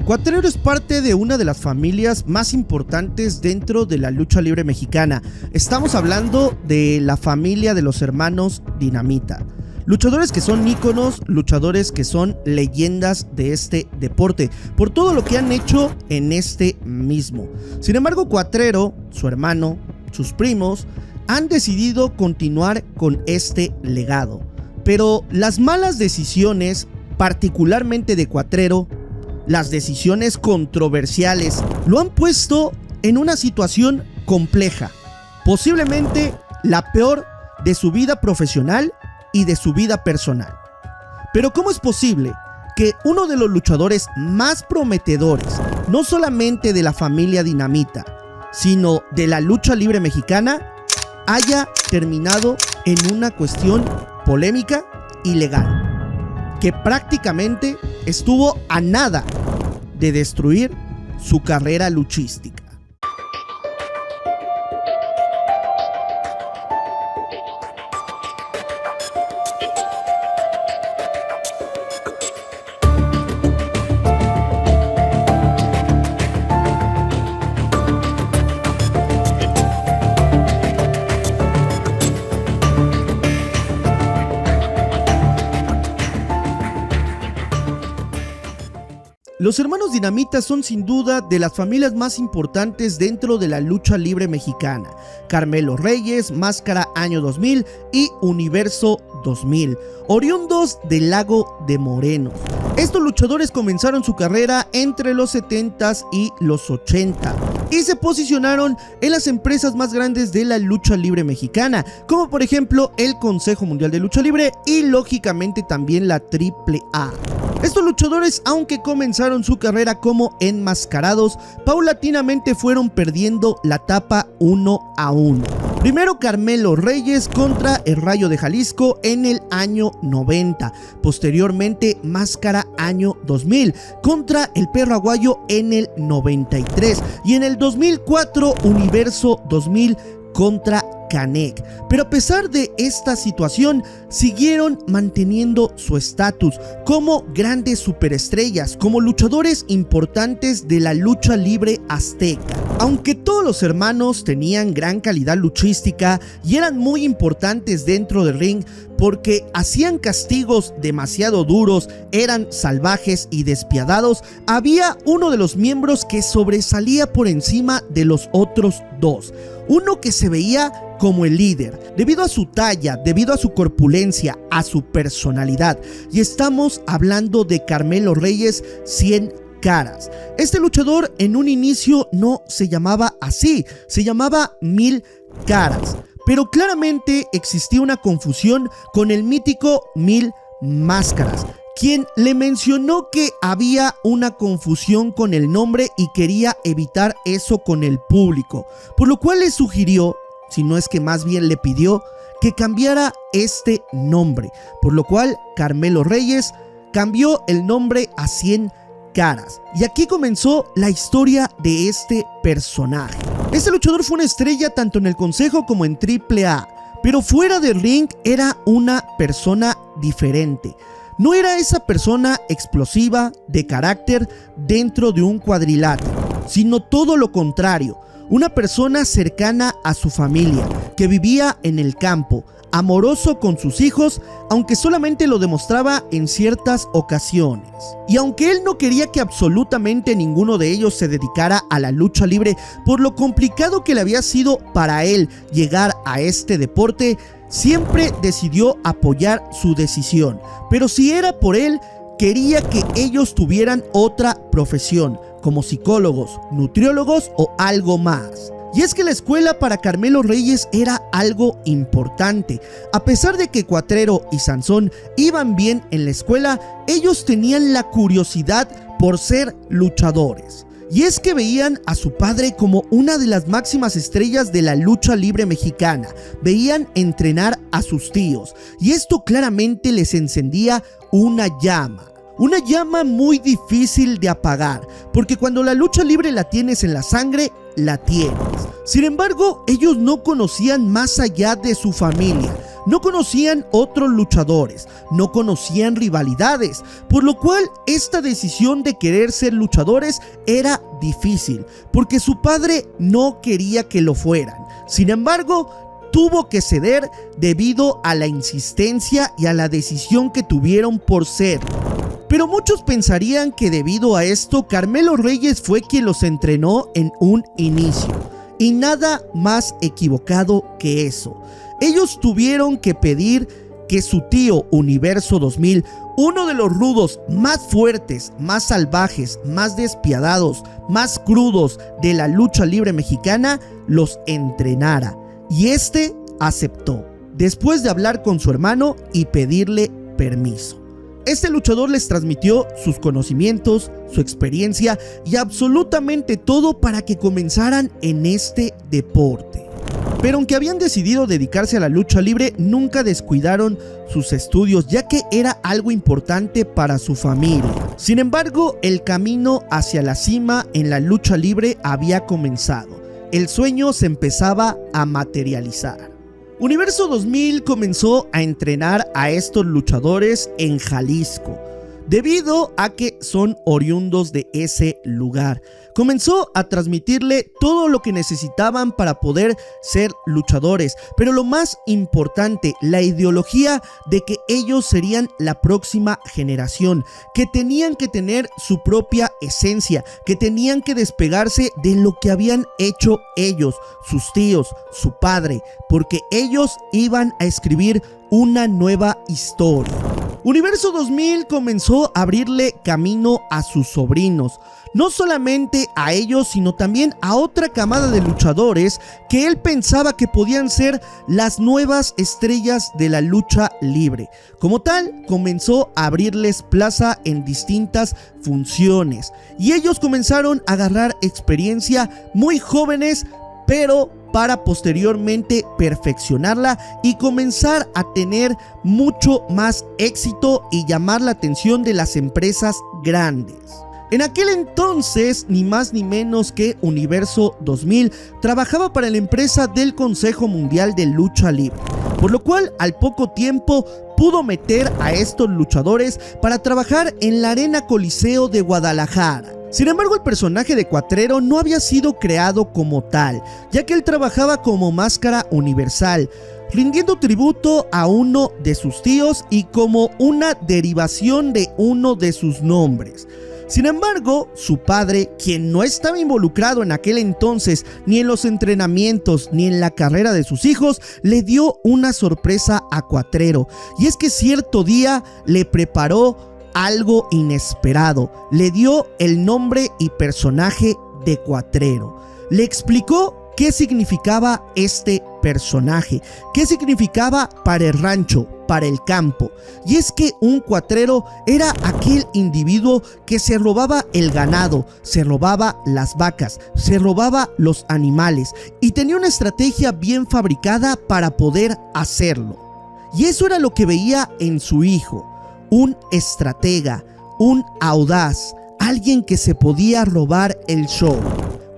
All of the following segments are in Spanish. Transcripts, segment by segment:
Cuatrero es parte de una de las familias más importantes dentro de la lucha libre mexicana. Estamos hablando de la familia de los hermanos Dinamita. Luchadores que son íconos, luchadores que son leyendas de este deporte, por todo lo que han hecho en este mismo. Sin embargo, Cuatrero, su hermano, sus primos, han decidido continuar con este legado. Pero las malas decisiones, particularmente de Cuatrero, las decisiones controversiales, lo han puesto en una situación compleja, posiblemente la peor de su vida profesional y de su vida personal. Pero ¿cómo es posible que uno de los luchadores más prometedores, no solamente de la familia Dinamita, sino de la lucha libre mexicana, haya terminado en una cuestión polémica y legal, que prácticamente estuvo a nada de destruir su carrera luchística? Los hermanos Dinamita son sin duda de las familias más importantes dentro de la lucha libre mexicana. Carmelo Reyes, Máscara Año 2000 y Universo 2000, oriundos del Lago de Moreno. Estos luchadores comenzaron su carrera entre los 70s y los 80 y se posicionaron en las empresas más grandes de la lucha libre mexicana, como por ejemplo el Consejo Mundial de Lucha Libre y lógicamente también la AAA. Estos luchadores, aunque comenzaron su carrera como enmascarados, paulatinamente fueron perdiendo la tapa uno a uno. Primero Carmelo Reyes contra el Rayo de Jalisco en el año 90, posteriormente Máscara Año 2000 contra el Perro Aguayo en el 93 y en el 2004 Universo 2000 contra Canek. Pero a pesar de esta situación, siguieron manteniendo su estatus como grandes superestrellas, como luchadores importantes de la lucha libre azteca. Aunque todos los hermanos tenían gran calidad luchística y eran muy importantes dentro del ring porque hacían castigos demasiado duros, eran salvajes y despiadados, había uno de los miembros que sobresalía por encima de los otros dos. Uno que se veía como el líder, debido a su talla, debido a su corpulencia, a su personalidad. Y estamos hablando de Carmelo Reyes 100 Caras. Este luchador en un inicio no se llamaba así, se llamaba 1000 Caras. Pero claramente existía una confusión con el mítico 1000 Máscaras, quien le mencionó que había una confusión con el nombre y quería evitar eso con el público, por lo cual le sugirió, si no es que más bien le pidió, que cambiara este nombre, por lo cual Carmelo Reyes cambió el nombre a 100 Caras. Y aquí comenzó la historia de este personaje. Este luchador fue una estrella tanto en el Consejo como en AAA, pero fuera del ring era una persona diferente. No era esa persona explosiva, de carácter, dentro de un cuadrilátero, sino todo lo contrario. Una persona cercana a su familia, que vivía en el campo, amoroso con sus hijos, aunque solamente lo demostraba en ciertas ocasiones. Y aunque él no quería que absolutamente ninguno de ellos se dedicara a la lucha libre, por lo complicado que le había sido para él llegar a este deporte, siempre decidió apoyar su decisión. Pero si era por él, quería que ellos tuvieran otra profesión, como psicólogos, nutriólogos o algo más. Y es que la escuela para Carmelo Reyes era algo importante. A pesar de que Cuatrero y Sansón iban bien en la escuela, ellos tenían la curiosidad por ser luchadores. Y es que veían a su padre como una de las máximas estrellas de la lucha libre mexicana. Veían entrenar a sus tíos. Y esto claramente les encendía una llama. Una llama muy difícil de apagar, porque cuando la lucha libre la tienes en la sangre, la tienes. Sin embargo, ellos no conocían más allá de su familia. no conocían otros luchadores, no conocían rivalidades, por lo cual esta decisión de querer ser luchadores era difícil, porque su padre no quería que lo fueran. Sin embargo, tuvo que ceder debido a la insistencia y a la decisión que tuvieron por ser. Pero muchos pensarían que debido a esto, Carmelo Reyes fue quien los entrenó en un inicio. Y nada más equivocado que eso. Ellos tuvieron que pedir que su tío Universo 2000, uno de los rudos más fuertes, más salvajes, más despiadados, más crudos de la lucha libre mexicana, los entrenara. Y este aceptó, después de hablar con su hermano y pedirle permiso. Este luchador les transmitió sus conocimientos, su experiencia y absolutamente todo para que comenzaran en este deporte. Pero aunque habían decidido dedicarse a la lucha libre, nunca descuidaron sus estudios, ya que era algo importante para su familia. Sin embargo, el camino hacia la cima en la lucha libre había comenzado. El sueño se empezaba a materializar. Universo 2000 comenzó a entrenar a estos luchadores en Jalisco, debido a que son oriundos de ese lugar. Comenzó a transmitirle todo lo que necesitaban para poder ser luchadores, pero lo más importante, la ideología de que ellos serían la próxima generación, que tenían que tener su propia esencia, que tenían que despegarse de lo que habían hecho ellos, sus tíos, su padre, porque ellos iban a escribir una nueva historia. Universo 2000 comenzó a abrirle camino a sus sobrinos, no solamente a ellos, sino también a otra camada de luchadores que él pensaba que podían ser las nuevas estrellas de la lucha libre. Como tal, comenzó a abrirles plaza en distintas funciones y ellos comenzaron a agarrar experiencia muy jóvenes, pero para posteriormente perfeccionarla y comenzar a tener mucho más éxito y llamar la atención de las empresas grandes. En aquel entonces, ni más ni menos que Universo 2000 trabajaba para la empresa del Consejo Mundial de Lucha Libre, por lo cual al poco tiempo pudo meter a estos luchadores para trabajar en la Arena Coliseo de Guadalajara. Sin embargo, el personaje de Cuatrero no había sido creado como tal, ya que él trabajaba como máscara universal, rindiendo tributo a uno de sus tíos y como una derivación de uno de sus nombres. Sin embargo, su padre, quien no estaba involucrado en aquel entonces ni en los entrenamientos ni en la carrera de sus hijos, le dio una sorpresa a Cuatrero, y es que cierto día le preparó algo inesperado. Le dio el nombre y personaje de Cuatrero. Le explicó qué significaba este personaje, qué significaba para el rancho, para el campo. Y es que un cuatrero era aquel individuo que se robaba el ganado, se robaba las vacas, se robaba los animales y tenía una estrategia bien fabricada para poder hacerlo. Y eso era lo que veía en su hijo. Un estratega, un audaz, alguien que se podía robar el show.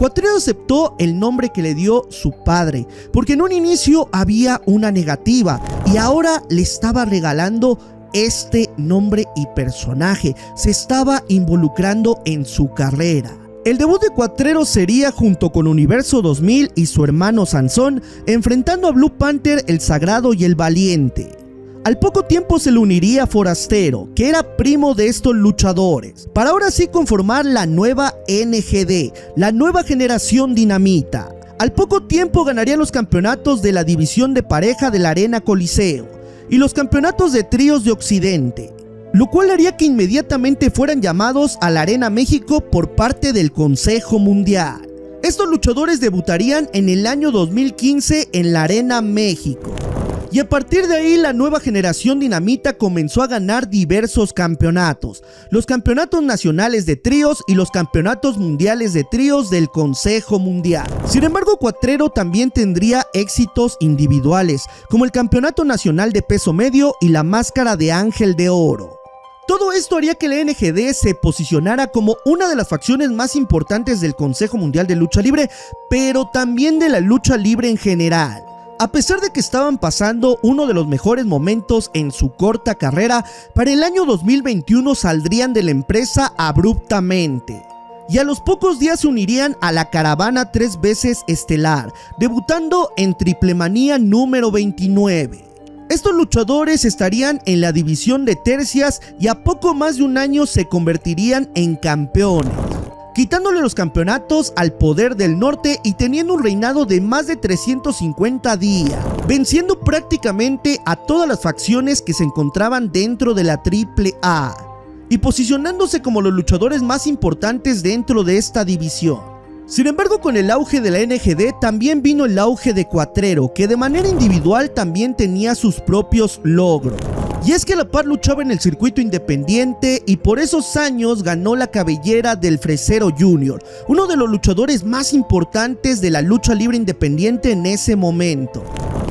Cuatrero aceptó el nombre que le dio su padre, porque en un inicio había una negativa y ahora le estaba regalando este nombre y personaje. Se estaba involucrando en su carrera. El debut de Cuatrero sería junto con Universo 2000 y su hermano Sansón, enfrentando a Blue Panther, el Sagrado y el Valiente. Al poco tiempo se le uniría Forastero, que era primo de estos luchadores, para ahora sí conformar la nueva NGD, la nueva generación Dinamita. Al poco tiempo ganarían los campeonatos de la división de pareja de la Arena Coliseo y los campeonatos de tríos de Occidente, lo cual haría que inmediatamente fueran llamados a la Arena México por parte del Consejo Mundial. Estos luchadores debutarían en el año 2015 en la Arena México. Y a partir de ahí la nueva generación Dinamita comenzó a ganar diversos campeonatos, los campeonatos nacionales de tríos y los campeonatos mundiales de tríos del Consejo Mundial. Sin embargo, Cuatrero también tendría éxitos individuales, como el campeonato nacional de peso medio y la máscara de Ángel de Oro. Todo esto haría que la NGD se posicionara como una de las facciones más importantes del Consejo Mundial de Lucha Libre, pero también de la lucha libre en general. A pesar de que estaban pasando uno de los mejores momentos en su corta carrera, para el año 2021 saldrían de la empresa abruptamente. Y a los pocos días se unirían a la caravana 3 veces estelar, debutando en Triplemanía número 29. Estos luchadores estarían en la división de tercias y a poco más de un año se convertirían en campeones, quitándole los campeonatos al Poder del Norte y teniendo un reinado de más de 350 días, venciendo prácticamente a todas las facciones que se encontraban dentro de la AAA y posicionándose como los luchadores más importantes dentro de esta división. Sin embargo, con el auge de la NGD también vino el auge de Cuatrero, que de manera individual también tenía sus propios logros. Y es que a la par luchaba en el circuito independiente y por esos años ganó la cabellera del Fresero Junior, uno de los luchadores más importantes de la lucha libre independiente en ese momento.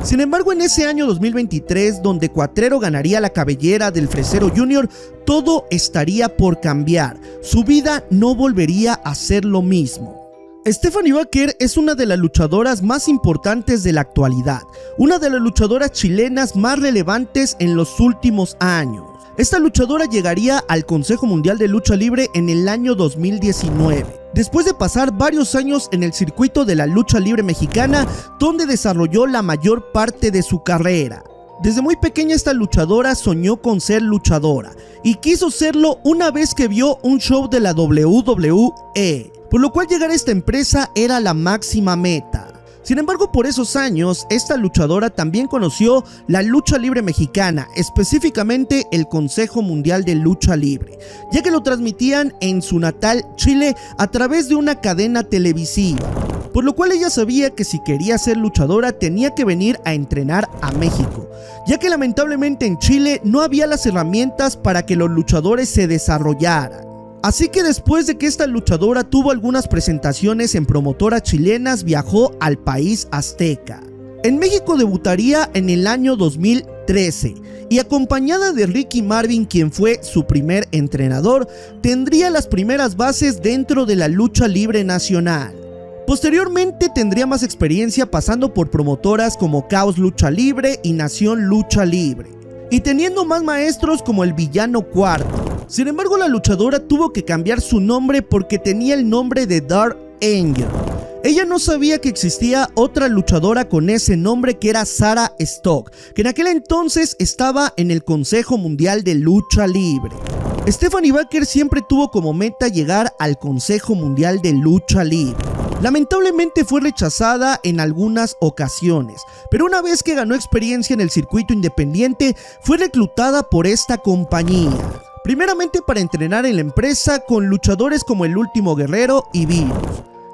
Sin embargo, en ese año 2023, donde Cuatrero ganaría la cabellera del Fresero Junior, todo estaría por cambiar. Su vida no volvería a ser lo mismo. Stephanie Baker es una de las luchadoras más importantes de la actualidad, una de las luchadoras chilenas más relevantes en los últimos años. Esta luchadora llegaría al Consejo Mundial de Lucha Libre en el año 2019, después de pasar varios años en el circuito de la lucha libre mexicana, donde desarrolló la mayor parte de su carrera. Desde muy pequeña esta luchadora soñó con ser luchadora y quiso serlo una vez que vio un show de la WWE, por lo cual llegar a esta empresa era la máxima meta. Sin embargo, por esos años, esta luchadora también conoció la lucha libre mexicana, específicamente el Consejo Mundial de Lucha Libre, ya que lo transmitían en su natal Chile a través de una cadena televisiva, por lo cual ella sabía que si quería ser luchadora tenía que venir a entrenar a México, ya que lamentablemente en Chile no había las herramientas para que los luchadores se desarrollaran. Así que después de que esta luchadora tuvo algunas presentaciones en promotoras chilenas, viajó al país azteca. En México debutaría en el año 2013 y acompañada de Ricky Marvin, quien fue su primer entrenador, tendría las primeras bases dentro de la lucha libre nacional. Posteriormente tendría más experiencia pasando por promotoras como Caos Lucha Libre y Nación Lucha Libre, y teniendo más maestros como el Villano Cuarto. Sin embargo, la luchadora tuvo que cambiar su nombre porque tenía el nombre de Dark Angel. Ella no sabía que existía otra luchadora con ese nombre, que era Sarah Stock, que en aquel entonces estaba en el Consejo Mundial de Lucha Libre. Stephanie Baker siempre tuvo como meta llegar al Consejo Mundial de Lucha Libre. Lamentablemente fue rechazada en algunas ocasiones, pero una vez que ganó experiencia en el circuito independiente, fue reclutada por esta compañía. Primeramente para entrenar en la empresa con luchadores como El Último Guerrero y Virus,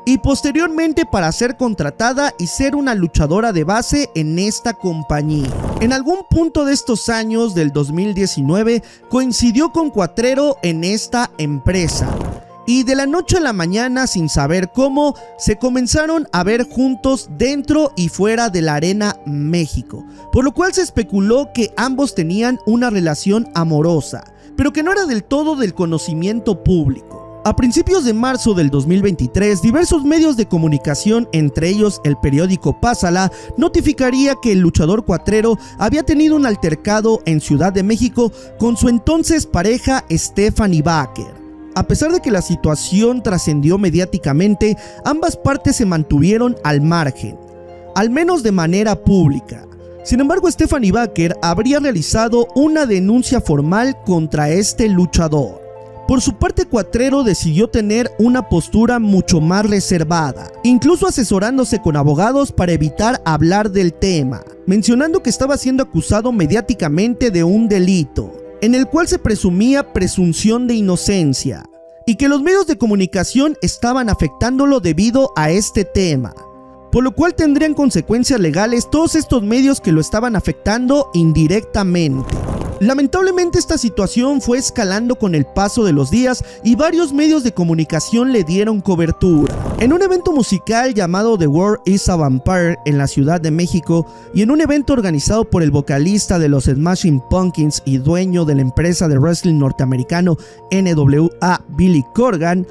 y posteriormente para ser contratada y ser una luchadora de base en esta compañía. En algún punto de estos años del 2019 coincidió con Cuatrero en esta empresa, y de la noche a la mañana, sin saber cómo, se comenzaron a ver juntos dentro y fuera de la Arena México, por lo cual se especuló que ambos tenían una relación amorosa, pero que no era del todo del conocimiento público. A principios de marzo del 2023, diversos medios de comunicación, entre ellos el periódico Pásala, notificaría que el luchador Cuatrero había tenido un altercado en Ciudad de México con su entonces pareja Stephanie Baker. A pesar de que la situación trascendió mediáticamente, ambas partes se mantuvieron al margen, al menos de manera pública. Sin embargo, Stephanie Baker habría realizado una denuncia formal contra este luchador. Por su parte, Cuatrero decidió tener una postura mucho más reservada, incluso asesorándose con abogados para evitar hablar del tema, mencionando que estaba siendo acusado mediáticamente de un delito, en el cual se presumía presunción de inocencia, y que los medios de comunicación estaban afectándolo debido a este tema, por lo cual tendrían consecuencias legales todos estos medios que lo estaban afectando indirectamente. Lamentablemente esta situación fue escalando con el paso de los días y varios medios de comunicación le dieron cobertura. En un evento musical llamado The World is a Vampire en la Ciudad de México, y en un evento organizado por el vocalista de los Smashing Pumpkins y dueño de la empresa de wrestling norteamericano NWA, Billy Corgan,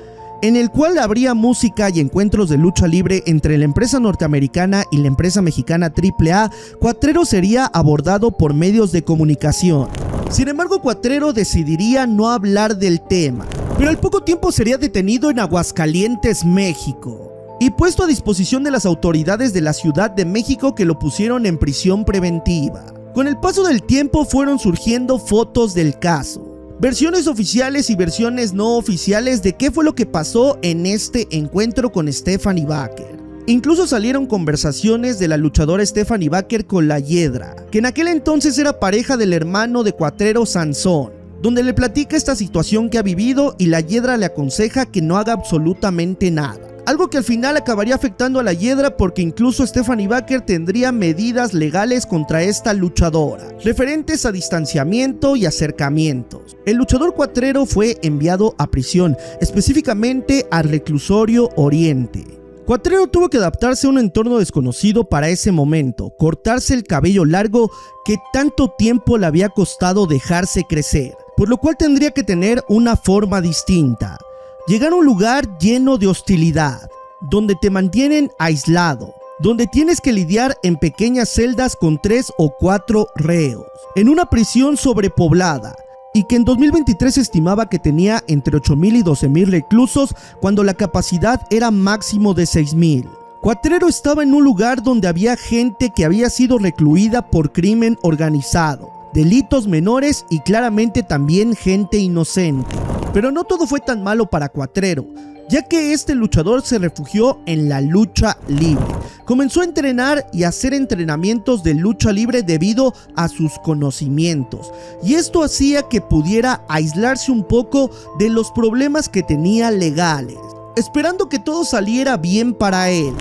en el cual habría música y encuentros de lucha libre entre la empresa norteamericana y la empresa mexicana AAA, Cuatrero sería abordado por medios de comunicación. Sin embargo, Cuatrero decidiría no hablar del tema, pero al poco tiempo sería detenido en Aguascalientes, México, y puesto a disposición de las autoridades de la Ciudad de México, que lo pusieron en prisión preventiva. Con el paso del tiempo fueron surgiendo fotos del caso, versiones oficiales y versiones no oficiales de qué fue lo que pasó en este encuentro con Stephanie Baker. Incluso salieron conversaciones de la luchadora Stephanie Baker con la Hiedra, que en aquel entonces era pareja del hermano de Cuatrero, Sansón, donde le platica esta situación que ha vivido y la Hiedra le aconseja que no haga absolutamente nada. Algo que al final acabaría afectando a la Hiedra, porque incluso Stephanie Baker tendría medidas legales contra esta luchadora, referentes a distanciamiento y acercamientos. El luchador Cuatrero fue enviado a prisión, específicamente al reclusorio Oriente. Cuatrero tuvo que adaptarse a un entorno desconocido para ese momento, cortarse el cabello largo que tanto tiempo le había costado dejarse crecer, por lo cual tendría que tener una forma distinta. Llegar a un lugar lleno de hostilidad, donde te mantienen aislado, donde tienes que lidiar en pequeñas celdas con 3 o 4 reos, en una prisión sobrepoblada, y que en 2023 se estimaba que tenía entre 8,000 y 12,000 reclusos, cuando la capacidad era máximo de 6,000. Cuatrero estaba en un lugar donde había gente que había sido recluida por crimen organizado, delitos menores y claramente también gente inocente. Pero no todo fue tan malo para Cuatrero, ya que este luchador se refugió en la lucha libre. Comenzó a entrenar y a hacer entrenamientos de lucha libre debido a sus conocimientos, y esto hacía que pudiera aislarse un poco de los problemas que tenía legales, esperando que todo saliera bien para él.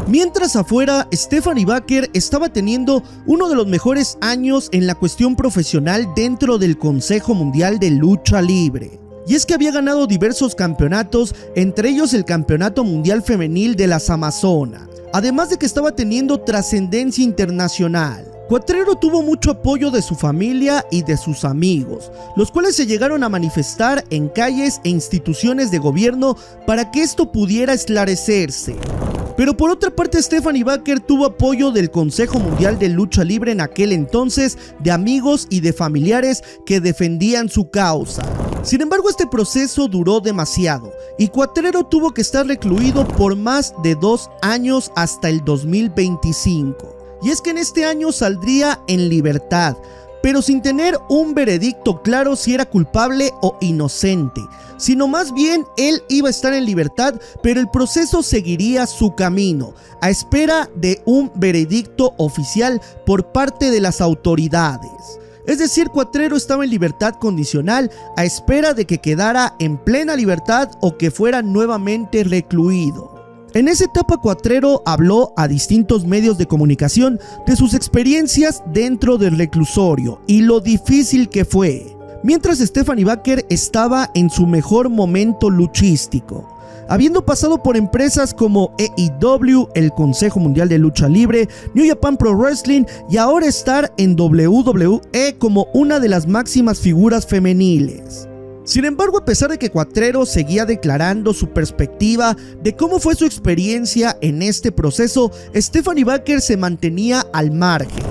Mientras afuera, Stephanie Baker estaba teniendo uno de los mejores años en la cuestión profesional dentro del Consejo Mundial de Lucha Libre. Y es que había ganado diversos campeonatos, entre ellos el Campeonato Mundial Femenil de las Amazonas, además de que estaba teniendo trascendencia internacional. Cuatrero tuvo mucho apoyo de su familia y de sus amigos, los cuales se llegaron a manifestar en calles e instituciones de gobierno para que esto pudiera esclarecerse. Pero por otra parte, Stephanie Baker tuvo apoyo del Consejo Mundial de Lucha Libre en aquel entonces, de amigos y de familiares que defendían su causa. Sin embargo, este proceso duró demasiado y Cuatrero tuvo que estar recluido por más de 2 años hasta el 2025. Y es que en este año saldría en libertad, pero sin tener un veredicto claro si era culpable o inocente, sino más bien él iba a estar en libertad, pero el proceso seguiría su camino, a espera de un veredicto oficial por parte de las autoridades. Es decir, Cuatrero estaba en libertad condicional a espera de que quedara en plena libertad o que fuera nuevamente recluido. En esa etapa, Cuatrero habló a distintos medios de comunicación de sus experiencias dentro del reclusorio y lo difícil que fue, mientras Stephanie Baker estaba en su mejor momento luchístico, habiendo pasado por empresas como AEW, el Consejo Mundial de Lucha Libre, New Japan Pro Wrestling y ahora estar en WWE como una de las máximas figuras femeniles. Sin embargo, a pesar de que Cuatrero seguía declarando su perspectiva de cómo fue su experiencia en este proceso, Stephanie Baker se mantenía al margen,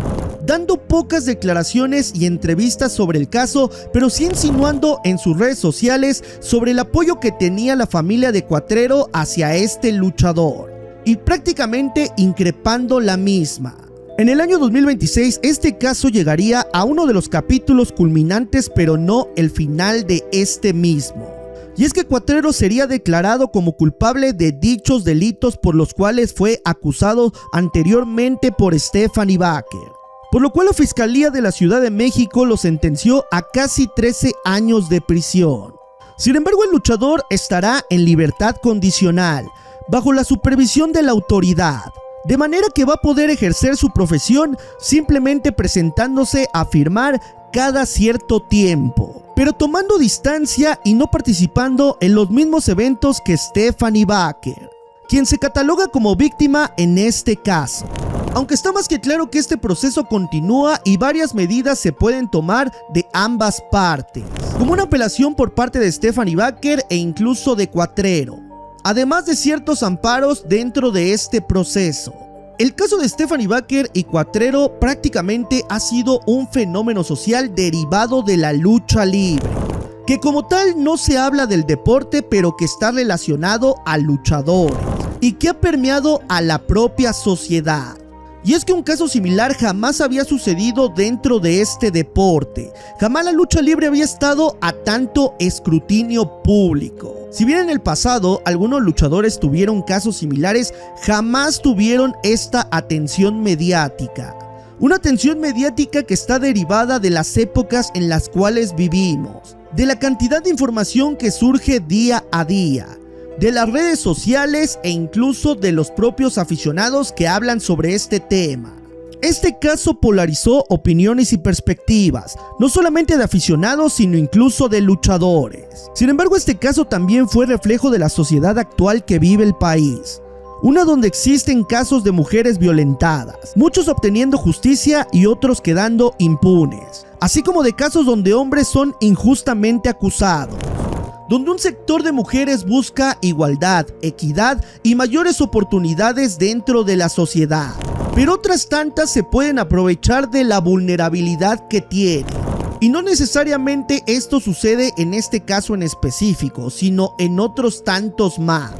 dando pocas declaraciones y entrevistas sobre el caso, pero sí insinuando en sus redes sociales sobre el apoyo que tenía la familia de Cuatrero hacia este luchador, y prácticamente increpando la misma. En el año 2026, este caso llegaría a uno de los capítulos culminantes, pero no el final de este mismo. Y es que Cuatrero sería declarado como culpable de dichos delitos por los cuales fue acusado anteriormente por Stephanie Baker, por lo cual la Fiscalía de la Ciudad de México lo sentenció a casi 13 años de prisión. Sin embargo, el luchador estará en libertad condicional, bajo la supervisión de la autoridad, de manera que va a poder ejercer su profesión simplemente presentándose a firmar cada cierto tiempo, pero tomando distancia y no participando en los mismos eventos que Stephanie Baker, quien se cataloga como víctima en este caso. Aunque está más que claro que este proceso continúa y varias medidas se pueden tomar de ambas partes, como una apelación por parte de Stephanie Baker e incluso de Cuatrero. además de ciertos amparos dentro de este proceso. El caso de Stephanie Baker y Cuatrero prácticamente ha sido un fenómeno social derivado de la lucha libre, que como tal no se habla del deporte, pero que está relacionado a luchadores y que ha permeado a la propia sociedad. Y es que un caso similar jamás había sucedido dentro de este deporte. Jamás la lucha libre había estado a tanto escrutinio público. Si bien en el pasado algunos luchadores tuvieron casos similares, jamás tuvieron esta atención mediática. Una atención mediática que está derivada de las épocas en las cuales vivimos, de la cantidad de información que surge día a día, de las redes sociales e incluso de los propios aficionados que hablan sobre este tema. Este caso polarizó opiniones y perspectivas, no solamente de aficionados sino incluso de luchadores. Sin embargo, este caso también fue reflejo de la sociedad actual que vive el país. Una donde existen casos de mujeres violentadas, muchos obteniendo justicia y otros quedando impunes, así como de casos donde hombres son injustamente acusados, donde un sector de mujeres busca igualdad, equidad y mayores oportunidades dentro de la sociedad, pero otras tantas se pueden aprovechar de la vulnerabilidad que tienen. Y no necesariamente esto sucede en este caso en específico, sino en otros tantos más.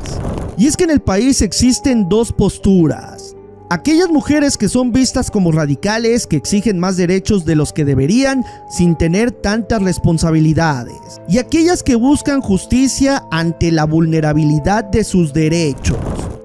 Y es que en el país existen dos posturas: aquellas mujeres que son vistas como radicales, que exigen más derechos de los que deberían sin tener tantas responsabilidades, y aquellas que buscan justicia ante la vulnerabilidad de sus derechos.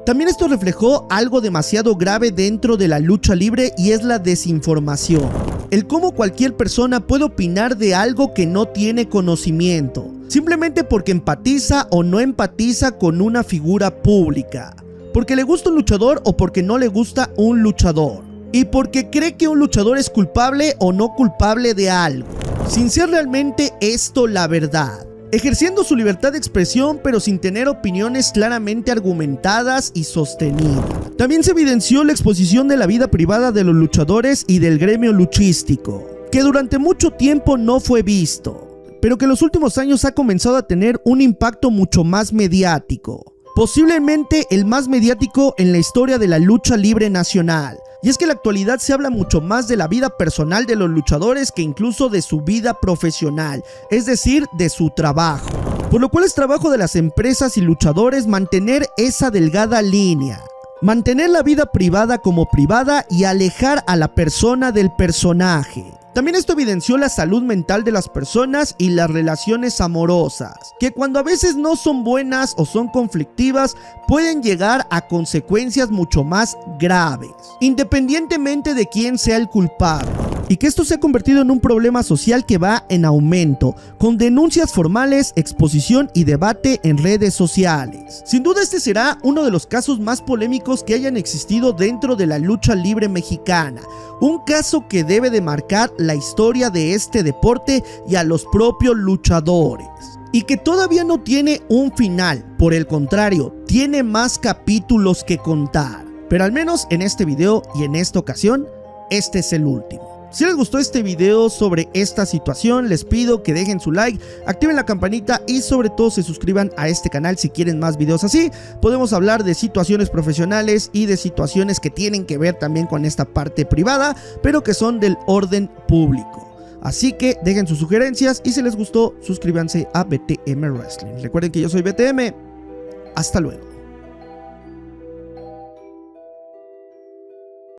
También esto reflejó algo demasiado grave dentro de la lucha libre, y es la desinformación. El cómo cualquier persona puede opinar de algo que no tiene conocimiento, simplemente porque empatiza o no empatiza con una figura pública, porque le gusta un luchador o porque no le gusta un luchador, y porque cree que un luchador es culpable o no culpable de algo, sin ser realmente esto la verdad, ejerciendo su libertad de expresión pero sin tener opiniones claramente argumentadas y sostenidas. También se evidenció la exposición de la vida privada de los luchadores y del gremio luchístico, que durante mucho tiempo no fue visto, pero que en los últimos años ha comenzado a tener un impacto mucho más mediático. Posiblemente el más mediático en la historia de la lucha libre nacional. Y es que en la actualidad se habla mucho más de la vida personal de los luchadores que incluso de su vida profesional, es decir, de su trabajo. Por lo cual es trabajo de las empresas y luchadores mantener esa delgada línea, mantener la vida privada como privada y alejar a la persona del personaje. También esto evidenció la salud mental de las personas y las relaciones amorosas, que cuando a veces no son buenas o son conflictivas, pueden llegar a consecuencias mucho más graves, independientemente de quién sea el culpable. Y que esto se ha convertido en un problema social que va en aumento, con denuncias formales, exposición y debate en redes sociales. Sin duda este será uno de los casos más polémicos que hayan existido dentro de la lucha libre mexicana, un caso que debe de marcar la historia de este deporte y a los propios luchadores, y que todavía no tiene un final, por el contrario, tiene más capítulos que contar, pero al menos en este video y en esta ocasión, este es el último. Si les gustó este video sobre esta situación, les pido que dejen su like, activen la campanita y sobre todo se suscriban a este canal si quieren más videos así. Podemos hablar de situaciones profesionales y de situaciones que tienen que ver también con esta parte privada, pero que son del orden público. Así que dejen sus sugerencias y si les gustó, suscríbanse a BTM Wrestling. Recuerden que yo soy BTM. Hasta luego.